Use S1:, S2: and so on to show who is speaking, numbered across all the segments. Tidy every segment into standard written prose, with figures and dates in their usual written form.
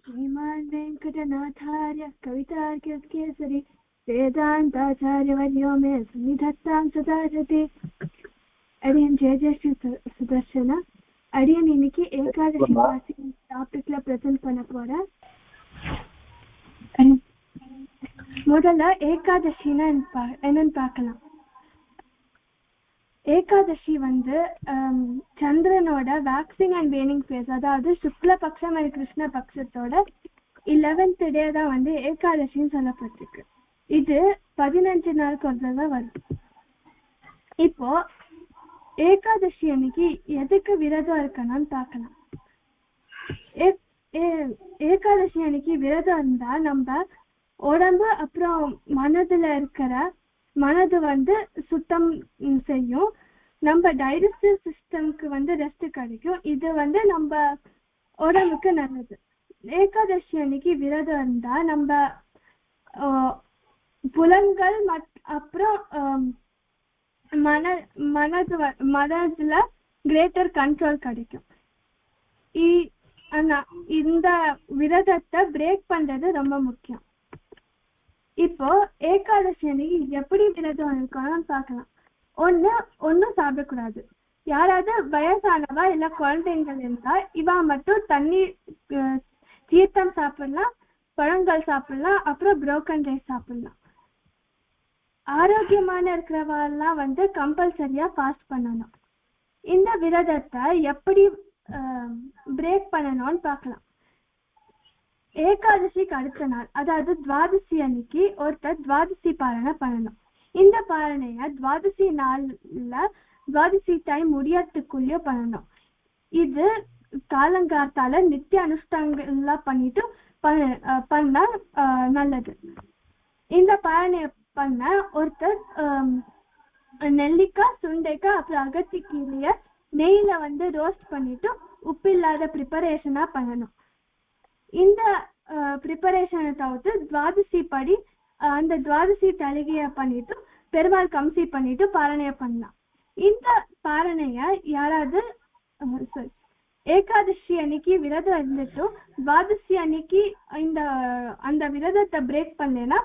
S1: श्रीमान् वेङ्कटनाथार्य कवितार्किकेसरी वेदान्ताचार्यवर्यो मे सन्निधत्तां सदा सति. அடியன் ஜெயஜெயஸ்ரீ சுதர்ஷனா. அடியன் இன்னைக்கு ஏகாதசி வாசி டாபிக்ல பிரசன்ட் பண்ண போறேன். முதல்ல ஏகாதசினா என்னன்னு பார்க்கலாம். ஏகாதசி சந்திரனோட வேக்சிங் அண்ட் வேனிங் ஃபேஸ், அதாவது சுக்ல பக்ஷம் அண்ட் கிருஷ்ண பக்ஷத்தோட 11th டே தான் ஏகாதசின்னு சொல்லப்பட்டிருக்கு. இது 15 நாளுக்கு ஒரு தடவை வருது. இப்போ ஏகாதசி அன்னைக்கு எதுக்கு விரதம் இருக்கணும்னு பார்க்கலாம். ஏகாதசி அன்னைக்கு விரதம் இருந்தா நம்ம உடம்பு அப்புறம் மனது சுத்தம் செய்யும். நம்ம டைஜஸ்டிவ் சிஸ்டம்க்கு ரெஸ்ட் கிடைக்கும். இது நம்ம உடம்புக்கு நல்லது. ஏகாதசி அன்னைக்கு விரதம் இருந்தா நம்ம புலன்கள் அப்புறம் மனதுல கிரேட்டர் கண்ட்ரோல் கிடைக்கும். இந்த விரதத்தை பிரேக் பண்றது ரொம்ப முக்கியம். இப்போ ஏகாதசி அன்னைக்கு எப்படி விரதம் இருக்கணும்னு பார்க்கலாம். ஒன்னும் சாப்பிடக்கூடாது. யாராவது வயசானவா இல்ல குழந்தைங்கள் இருந்தா இவா மட்டும் தண்ணீர் தீர்த்தம் சாப்பிடலாம், பழங்கள் சாப்பிடலாம், அப்புறம் புரோக்கன் ரைஸ் சாப்பிடலாம். ஆரோக்கியமான இருக்கிறவெல்லாம் கம்பல்சரியா ஃபாஸ்ட் பண்ணணும். இந்த விரதத்தை எப்படி பிரேக் பண்ணணும்னு பார்க்கலாம். ஏகாதசிக்கு அடுத்த நாள், அதாவது துவாதசி அன்னைக்கு ஒருத்தர் துவாதசி பாரணை பண்ணணும். இந்த பாரணைய துவாதசி நாள்ல துவாதசி டைம் முடியறதுக்குள்ளேயே பண்ணணும். இது காலங்காத்தால நித்திய அனுஷ்டானங்கள்லாம் பண்ணிட்டு பண்ணா நல்லது. இந்த பாரணைய பண்ண ஒருத்தர் நெல்லிக்காய், சுண்டைக்காய், அப்புறம் அகத்திக்கீரைய நெய்ல ரோஸ்ட் பண்ணிட்டு உப்பில்லாத ப்ரிப்பரேஷனா பண்ணணும். இந்த ப்ரிப்பரேஷனை தவிர்த்து துவாதசி படி அந்த துவாதசி தலிகைய பண்ணிட்டு பெருமாள் கம்சி பண்ணிட்டு பாரணைய பண்ணலாம். இந்த பாரணைய யாராவது ஏகாதசி அன்னைக்கு விரதம் இருந்துட்டும் துவாதசி அன்னைக்கு அந்த விரதத்தை பிரேக் பண்ணேன்னா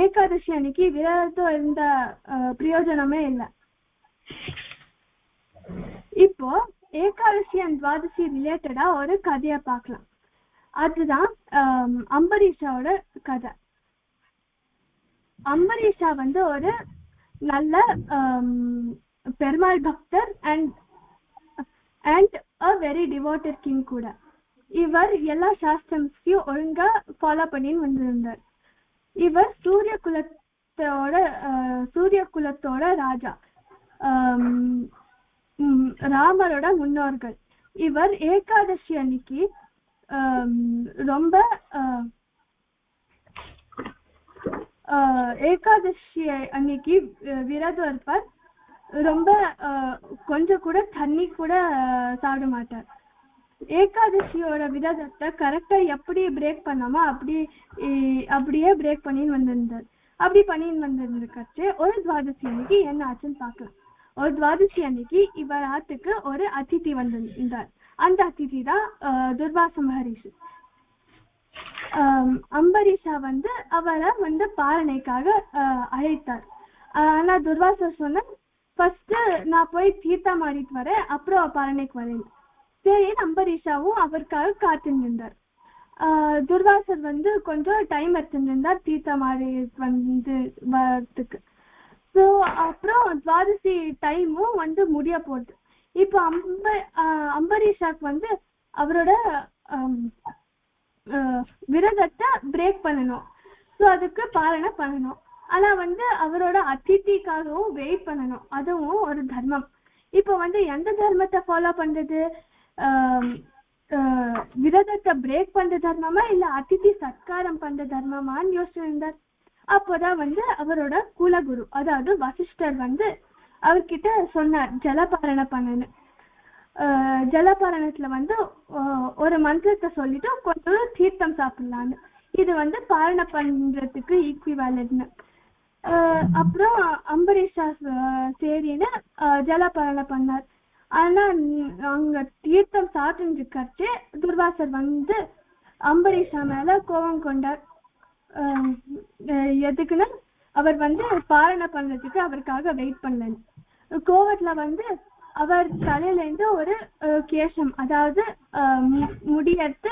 S1: ஏகாதசி அன்னைக்கு விரதம் இருந்த பிரயோஜனமே இல்லை. இப்போ ஏகாதசி அண்ட் துவாதசி ரிலேட்டடா ஒரு கதையை பார்க்கலாம். அதுதான் அம்பரீஷாவோட கதை. அம்பரீஷா ஒரு நல்ல பெருமாள் பக்தர் and a very devoted king கூட. இவர் எல்லா சாஸ்திரத்தையும் ஒழுங்கா ஃபாலோ பண்ணின்னு வந்திருந்தார். இவர் சூரிய குலத்தோட ராஜா, ராமரோட முன்னோர்கள். இவர் ஏகாதசி அன்னைக்கு விரதம் இருப்பார். ரொம்ப கொஞ்சம் கூட தண்ணி கூட சாப்பிட மாட்டார். ஏகாதசியோட விரதத்தை கரெக்டா எப்படி பிரேக் பண்ணாமோ அப்படியே பிரேக் பண்ணின்னு வந்திருந்தார். அப்படி பண்ணின்னு வந்திருந்துச்சு. ஒரு துவாதசி அன்னைக்கு என்ன ஆச்சுன்னு பார்க்கலாம். ஒரு துவாதசி அன்னைக்கு இவர் ஆத்துக்கு ஒரு அதிதி வந்திருந்தார். அந்த அதிதி தான் துர்வாச மகரிஷி. அம்பரீஷா அவரை பாரணைக்காக அழைத்தார். ஆனா துர்வாசர் சொன்ன, ஃபர்ஸ்ட் நான் போய் தீர்த்தம் ஆடிட்டு வரேன், அப்புறம் பாரணைக்கு வரேன். சரி, அம்பரீஷாவும் அவருக்காக காத்துருந்தார். துர்வாசர் கொஞ்சம் டைம் எடுத்துருந்தார் தீர்த்தம் ஆடி வரத்துக்கு. ஸோ அப்புறம் துவாதசி டைமும் முடிய போகுது. இப்போ அம்பரீஷாக்கு அவரோட விரதத்தை பிரேக் பண்ணணும். ஸோ அதுக்கு பாரணை பண்ணணும். ஆனா அவரோட அதிதிக்காகவும் வெயிட் பண்ணணும். அதுவும் ஒரு தர்மம். இப்போ எந்த தர்மத்தை ஃபாலோ பண்றது? விரதத்தை பிரேக் பண்ற தர்மமா இல்ல அதிதி சத்காரம் பண்ற தர்மமான்னு யோசிச்சிருந்தார். அப்போதான் அவரோட குலகுரு, அதாவது வசிஷ்டர் அவர்கிட்ட சொன்னார் ஜலபாரணை பண்ணு. ஜலபாரணத்துல ஒரு மந்திரத்தை சொல்லிட்டு கொஞ்சம் தீர்த்தம் சாப்பிடலான்னு. இது பாரணை பண்றதுக்கு ஈக்விவலன்ட்னு. அப்புறம் அம்பரீஷா சரின்னு ஜலபாரணை பண்ணார். ஆனா அங்க தீர்த்தம் சாப்பிட்டு இருக்கச்சு துர்வாசர் வந்து அம்பரீஷா மேல கோபம் கொண்டார். எதுக்குன்னா அவர் வந்து பாரணை பண்றதுக்கு அவருக்காக வெயிட் பண்ணல. கோவத்துல வந்து அவர் தலையில இருந்து ஒரு கேசம், அதாவது முடியெடுத்து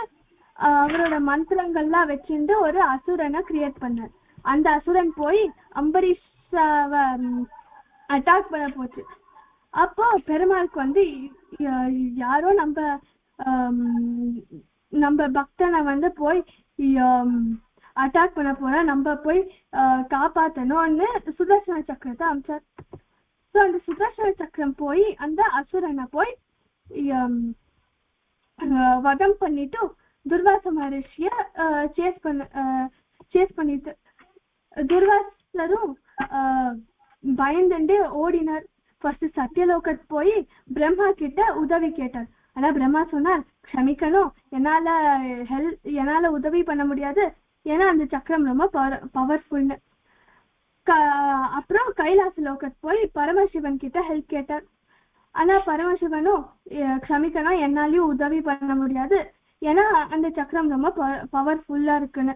S1: அவரோட மந்திரங்கள்லாம் வச்சிருந்து ஒரு அசுரனை கிரியேட் பண்ணார். அந்த அசுரன் போய் அம்பரீஷாவை அட்டாக் பண்ண போச்சு. அப்போ பெருமாளுக்கு வந்து யாரோ நம்ம பக்தனை வந்து போய் அட்டாக் பண்ண போற, நம்ம போய் காப்பாத்தணும்னு சுதர்சன சக்கரத்தை அமைச்சார். ஸோ அந்த சுதர்சன சக்கரம் போய் அந்த அசுரனை போய் வதம் பண்ணிட்டு துர்வாச மகரிஷிய சேஸ் பண்ணிட்டு துர்வாசரும் பயந்துட்டு ஓடினார். ஃபர்ஸ்ட் சத்தியலோகத்து போய் பிரம்மா கிட்ட உதவி கேட்டார். ஆனா பிரம்மா சொன்னார், க்ஷமிக்கணும், என்னால உதவி பண்ண முடியாது, ஏன்னா அந்த சக்கரம் ரொம்ப பவர்ஃபுல்னு. அப்புறம் கைலாச லோகத்து போய் பரமசிவன் கிட்ட ஹெல்ப் கேட்டார். ஆனா பரமசிவனும் க்ஷமிக்கணும், என்னாலையும் உதவி பண்ண முடியாது, ஏன்னா அந்த சக்கரம் ரொம்ப பவர்ஃபுல்லா இருக்குன்னு.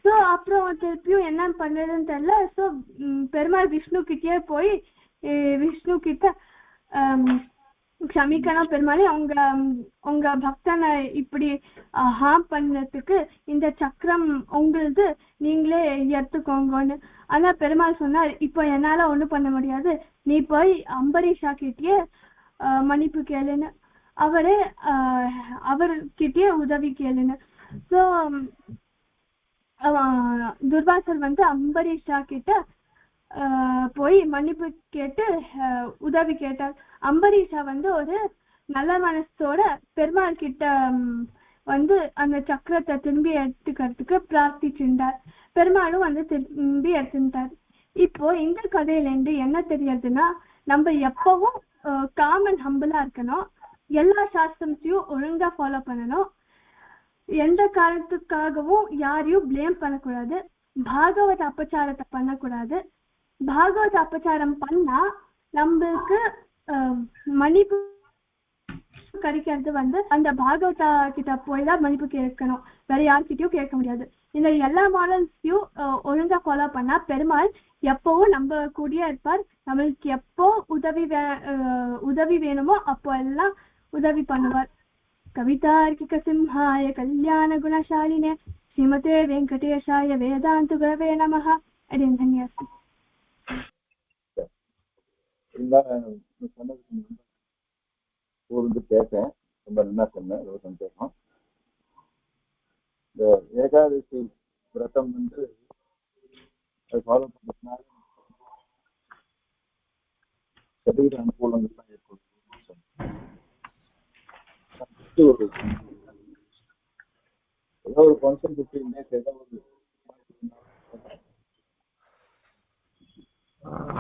S1: ஸோ அப்புறம் திருப்பியும் என்ன பண்றதுன்னு தெரியல. ஸோ பெருமாள் விஷ்ணு கிட்டே போய் விஷ்ணு கிட்ட க்ஷமிக்கணும் பெருமாளே, உங்க பக்தனை இப்படி ஹார்ம் பண்ணதுக்கு இந்த சக்கரம் உங்களது, நீங்களே எடுத்துக்கோங்கன்னு. ஆனா பெருமாள் சொன்னார், இப்போ என்னால ஒண்ணும் பண்ண முடியாது, நீ போய் அம்பரீஷா கிட்டே மன்னிப்பு கேளுன்னு, அவர்கிட்டயே உதவி கேளுன்னு. ஸோ துர்வாசர் வந்து அம்பரீஷா கிட்ட போய் மன்னிப்பு கேட்டு உதவி கேட்டார். அம்பரீஷா வந்து ஒரு நல்ல மனசோட பெருமாள் கிட்ட வந்து அந்த சக்கரத்தை திரும்பி எடுத்துக்கிறதுக்கு பிரார்த்திச்சிருந்தார். பெருமாளும் வந்து திரும்பி எடுத்துட்டார். இப்போ இந்த கதையில இருந்து என்ன தெரியுதுன்னா, நம்ம எப்பவும் காமன் ஹம்பிளா இருக்கணும், எல்லா சாஸ்திரத்தையும் ஒழுங்கா ஃபாலோ பண்ணணும், எந்த காரணத்துக்காகவும் யாரையும் பிளேம் பண்ணக்கூடாது, பாகவத அபச்சாரத்தை பண்ணக்கூடாது. பாகவத அபச்சாரம் பண்ணா நம்மளுக்கு மன்னிப்பு கிடைக்கிறது வந்து அந்த பாகவதா கிட்ட போய் தான் மன்னிப்பு கேட்கணும், வேற யார்கிட்டயும் கேட்க முடியாது. இந்த எல்லா மாடல்ஸையும் ஒழுங்கா ஃபாலோ பண்ணா பெருமாள் எப்பவும் நம்ம கூடிய இருப்பார். நம்மளுக்கு எப்போ உதவி வேணுமோ அப்போ எல்லாம் உதவி பண்ணுவார். கவிதார்க்கிக சிம்ஹாய கல்யாண குணசாலினே ஸ்ரீமதே வெங்கடேஷாய வேதாந்த குரவே நமஹ. அடியன் தன்யாஸ்தி.
S2: கூர்ந்து கேட்டேன், ரொம்ப நல்லா சொன்னேன், ரொம்ப சந்தோஷம். இந்த ஏகாதசி விரதம் வந்து அதை ஃபாலோ பண்ணுறதுனால சரீர அனுகூலங்கள்லாம் ஏற்படும். ஏதோ ஒரு ஃபங்க்ஷன் 15 days ஏதோ ஒரு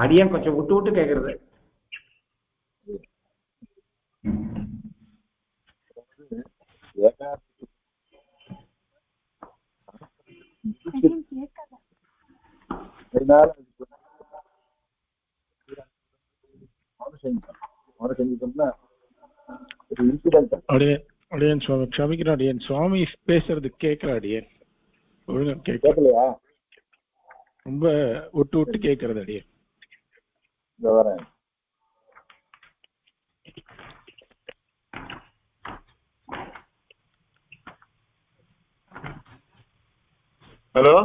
S3: அடியன் கொஞ்சம் விட்டு விட்டு கேட்கறது.
S2: செஞ்சுட்டோம்னா இன்சிடென்ட்.
S4: அடியன் சுவாமி க்ஷமிக்கிறேன், அடியன் சுவாமி பேசுறது கேட்கல, அடியன் ஒழுங்கா
S2: கேட்கலையா?
S4: ரொம்ப விட்டு விட்டு கேட்கறது அடியன்.
S2: வரேன். ஹலோ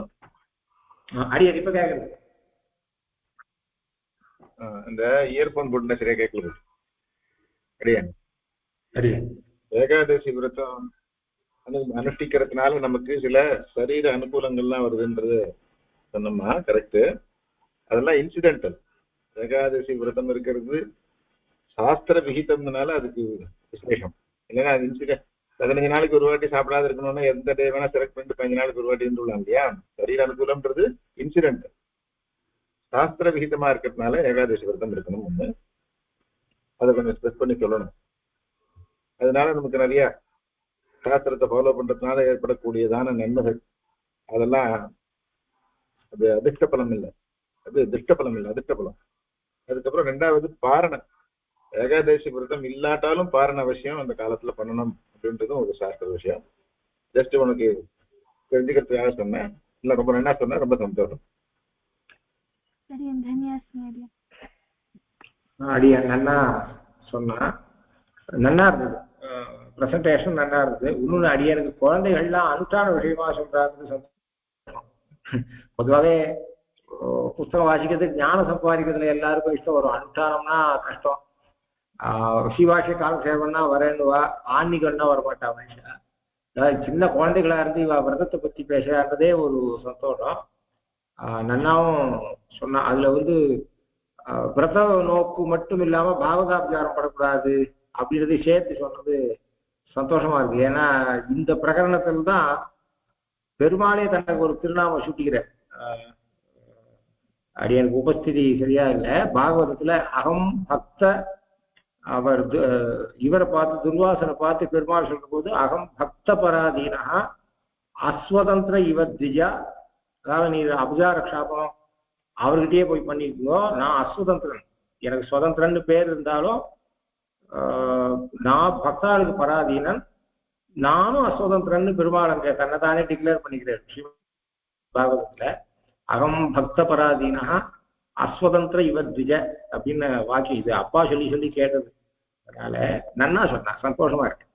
S3: அடியன் இப்ப கேட்கறது.
S2: இந்த இயர்போன் போட்டுனா சரியா கேட்கல. அடியன்
S3: அடியன்
S2: ஏகாதசி விரதம் அனுஷ்டிக்கிறதுனால நமக்கு சில சரீர அனுகூலங்கள்லாம் வருதுன்றது சொன்னோம்னா கரெக்டு. அதெல்லாம் இன்சிடென்டல். ஏகாதசி விரதம் இருக்கிறது சாஸ்திர விகிதம்னால அதுக்கு விசேஷம். இல்லைன்னா அது இன்சிடென்ட். 15 நாளைக்கு ஒரு வாட்டி சாப்பிடாத இருக்கணும்னா எந்த டே வேணா செலக்ட் பண்ணிட்டு 15 நாளைக்கு ஒரு வாட்டி இருந்துடலாம் இல்லையா? சரீர அனுகூலம்ன்றது இன்சிடென்ட். சாஸ்திர விகிதமா இருக்கிறதுனால ஏகாதசி விரதம் இருக்கணும் ஒண்ணு. அதை கொஞ்சம் ஸ்பெஸ் பண்ணி சொல்லணும். அதனால நமக்கு நிறைய சாஸ்திரத்தை ஃபாலோ பண்றதுனால ஏற்படக்கூடியதான நன்மைகள் அதெல்லாம் அது அதிர்ஷ்ட பலம் இல்லை, அது திருஷ்ட பலம் இல்லை, அதிர்ஷ்ட பலம். அதுக்கப்புறம் 2வது பாரணை. ஏகாதசி விரதம் இல்லாட்டாலும் பாரண அவசியம் அந்த காலத்துல பண்ணணும் அப்படின்றதும் ஒரு சாஸ்திர விஷயம். ஜஸ்ட் உனக்கு தெரிஞ்சுக்கிறதுக்காக சொன்னேன். இல்லை ரொம்ப நல்லா சொன்னேன், ரொம்ப சந்தோஷம்.
S3: அடியா நல்லா சொன்னா, நல்லா இருந்தது ப்ரெசன்டேஷன், நல்லா இருந்தது. இன்னொன்று அடியாருக்கு குழந்தைகள்லாம் அனுஷ்டான விஷயமா சொல்றாரு. பொதுவாகவே புத்தகம் வாசிக்கிறதுக்கு ஞானம் சம்பாதிக்கிறதுல எல்லாருக்கும் இஷ்டம் வரும். அனுஷ்டானம்னா கஷ்டம். சிவாஷிய காலக்ஷேபம்னா வரேன்னுவா, ஆன்மீகம்னா வரமாட்டா மனுஷன். அதாவது சின்ன குழந்தைகளா இருந்து இவ விரதத்தை பற்றி பேசுறான்றதே ஒரு சந்தோஷம். நன்னாவும் சொன்னா. அதுல விரத நோக்கு மட்டும் இல்லாம பாவகாபிச்சாரம் படக்கூடாது அப்படின்றத சேர்த்து சொன்னது சந்தோஷமா இருக்கு. ஏன்னா இந்த பிரகரணத்தில் தான் பெருமாளே தனக்கு ஒரு திருநாம சுட்டிக்கிற. அப்படி எனக்கு உபஸ்திதி சரியா இல்லை. பாகவதத்துல அகம் பக்த அவர் இவரை பார்த்து துர்வாசனை பார்த்து பெருமாள் சொல்ற போது அகம் பக்த பராதீனா அஸ்வதந்திர இவர் திஜா, அதாவது நீ அபுஜார க்ஷாபம் அவர்கிட்டயே போய் பண்ணிருக்கோ, நான் அஸ்வதந்திரன், எனக்கு சுதந்திரன்னு பேர் இருந்தாலும் நான் பக்தாளுக்கு பராதீனன், நானும் அஸ்வதந்திரன்னு பெருமாள் அங்க தன்னைத்தானே டிக்ளேர் பண்ணிக்கிறேன் பாகவதத்துல. அகம் பக்த பராதீனா அஸ்வதந்திர இவர் திஜ அப்படின்னு வாக்கியம். இது அப்பா சொல்லி சொல்லி கேட்டது. அதனால நன்னா சொன்னா, சந்தோஷமா இருக்கு.